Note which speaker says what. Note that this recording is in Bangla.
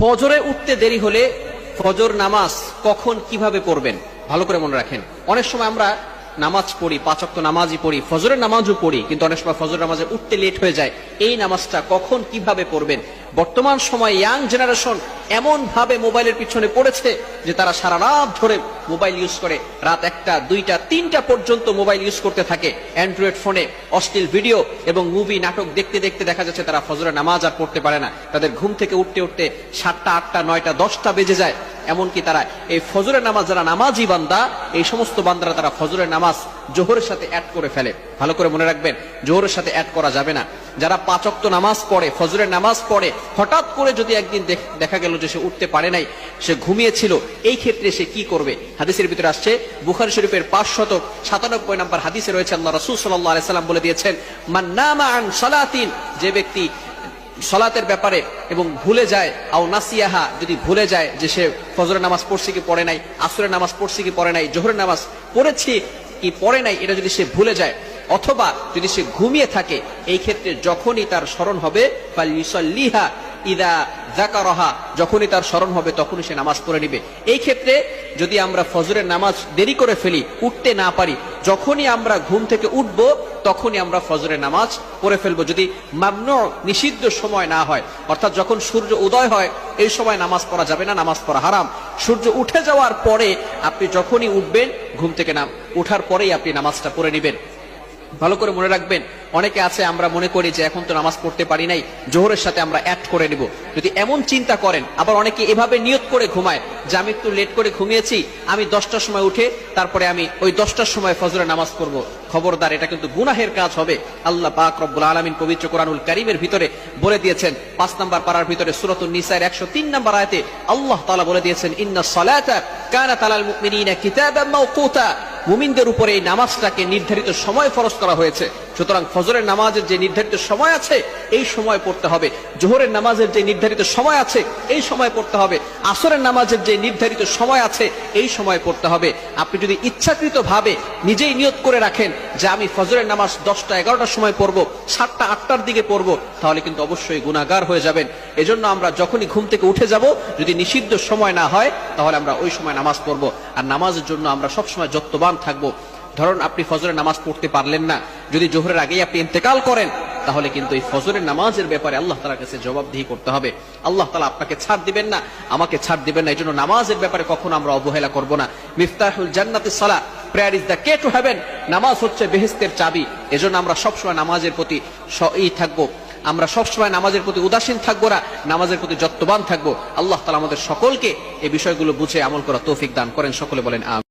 Speaker 1: ফজরে উঠতে দেরি হলে ফজর নামাজ কখন কিভাবে পড়বেন ভালো করে মনে রাখেন। অনেক সময় আমরা নামাজ পড়ি, 5 ওয়াক্ত নামাজই পড়ি, ফজরের নামাজও পড়ি, কিন্তু অনেক সময় ফজর নামাজে উঠতে লেট হয়ে যায়। এই নামাজটা কখন কিভাবে পড়বেন? বর্তমান সময় ইয়াং জেনারেশন এমন ভাবে মোবাইলের পিছনে পড়েছে যে তারা সারা রাত ধরে মোবাইল ইউজ করে, রাত 1টা 2টা 3টা পর্যন্ত মোবাইল ইউজ করতে থাকে। অ্যান্ড্রয়েড ফোনে অশ্লীল ভিডিও এবং মুভি নাটক দেখতে দেখতে দেখা যাচ্ছে তারা ফজরের নামাজ আর পড়তে পারে না। তাদের ঘুম থেকে উঠতে উঠতে 7টা 8টা 9টা 10টা বেজে যায়। এমনকি তারা এই ফজরের নামাজ, যারা নামাজি বান্দা, এই সমস্ত বান্দারা তারা ফজরের নামাজ জোহরের সাথে অ্যাড করে ফেলে। ভালো করে মনে রাখবেন, জোহরের সাথে অ্যাড করা যাবে না। যারা 5 ওয়াক্ত নামাজ পড়ে, ফজরের নামাজ পড়ে, হঠাৎ করে যদি একদিন দেখা গেল যে সে উঠতে পারে নাই, সে ঘুমিয়েছিল, এই ক্ষেত্রে সে কি করবে? হাদিসের ভিতরে আসছে, বুখারী শরীফের 597 নম্বর হাদিসে রয়েছে, আল্লাহ রাসূল সাল্লাল্লাহু আলাইহি সাল্লাম বলে দিয়েছেন, মান নামা আন সালাতিন, যে ব্যক্তি সালাতের ব্যাপারে এবং ভুলে যায়, আও নাসিয়াহা, যদি ভুলে যায় যে সে ফজরের নামাজ পড়ছে কি পড়ে নাই, আসরের নামাজ পড়ছে কি পড়ে নাই, জোহরের নামাজ পড়েছে কি পড়ে নাই, এটা যদি সে ভুলে যায়, অথবা যদি সে ঘুমিয়ে থাকে, এই ক্ষেত্রে যখনই তার স্মরণ হবে, ফালইউসাল্লিহা ইদা যাকারাহা, যখনই তার স্মরণ হবে তখনই সে নামাজ পড়ে নিবে। এই ক্ষেত্রে যদি আমরা ফজরের নামাজ দেরি করে ফেলি, উঠতে না পারি, যখনই আমরা ঘুম থেকে উঠবো তখনই আমরা ফজরের নামাজ পড়ে ফেলবো, যদি মামনু, নিষিদ্ধ সময় না হয়। অর্থাৎ যখন সূর্য উদয় হয় এই সময় নামাজ পড়া যাবে না, নামাজ পড়া হারাম। সূর্য উঠে যাওয়ার পরে আপনি যখনই উঠবেন, ঘুম থেকে উঠার পরেই আপনি নামাজটা পড়ে নেবেন। ভালো করে মনে রাখবেন, অনেকে আছে আমরা মনে করি যে এখন তো নামাজ পড়তে পারি নাই, জোহরের সাথে আমরা অ্যাড করে নিব। যদি এমন চিন্তা করেন, আবার অনেকে এভাবে নিয়ত করে ঘুমায় যে আমি একটু লেট করে ঘুমিয়েছি, আমি 10টার সময় উঠে তারপরে আমি ওই 10টার সময় ফজরের নামাজ পড়ব। খবরদার, এটা কিন্তু গুনাহের কাজ হবে। আল্লাহ পাক রব্বুল আলামিন পবিত্র কোরআনুল কারীমের ভিতরে বলে দিয়েছেন, 5 নম্বর পারার ভিতরে সূরাতুন নিসার 103 নম্বর আয়াতে আল্লাহ তাআলা বলে দিয়েছেন, ইন্নাস সালাতা কানাত আলাল মুমিনিনা কিতাবাম মাওকুতা, মুমিনদের উপরে এই নামাজটাকে নির্ধারিত সময় ফরজ করা হয়েছে। সুতরাং ফজরের নামাজের যে নির্ধারিত সময় আছে এই সময় পড়তে হবে, জোহরের নামাজের যে নির্ধারিত সময় আছে এই সময় পড়তে হবে, আসরের নামাজের যে নির্ধারিত সময় আছে এই সময় পড়তে হবে। আপনি যদি ইচ্ছাকৃত ভাবে নিজেই নিয়ত করে রাখেন যে আমি ফজরের নামাজ 10টা 11টার সময় পড়বো, 7টা 8টার দিকে পড়বো, তাহলে কিন্তু অবশ্যই গুনাহগার হয়ে যাবেন। এজন্য আমরা যখনই ঘুম থেকে উঠে যাব, যদি নিষিদ্ধ সময় না হয় তাহলে আমরা ওই সময় নামাজ পড়বো। আর নামাজের জন্য আমরা সবসময় যত্নবান থাকবো। ধরুন আপনি ফজরের নামাজ পড়তে পারলেন না, যদি জোহরের আগেই আপনি ইন্তেকাল করেন, তাহলে কিন্তু এই ফজরের নামাজের ব্যাপারে আল্লাহ তাআলার কাছে জবাবদিহি করতে হবে। আল্লাহ তাআলা আপনাকে ছাড় দিবেন না, আমাকে ছাড় দিবেন না। এই জন্য নামাজের ব্যাপারে কখনো আমরা অবহেলা করব না। মিফতাহুল জান্নাতিস সালাহ, prayer is the key to heaven, নামাজ হচ্ছে বেহেশতের চাবি। এজন্য আমরা সবসময় নামাজের প্রতি থাকবো, আমরা সবসময় নামাজের প্রতি উদাসীন থাকবো না, নামাজের প্রতি যত্নবান থাকবো। আল্লাহ তাআলা আমাদের সকলকে এই বিষয়গুলো বুঝে আমল করা তৌফিক দান করেন। সকলে বলেন আমিন।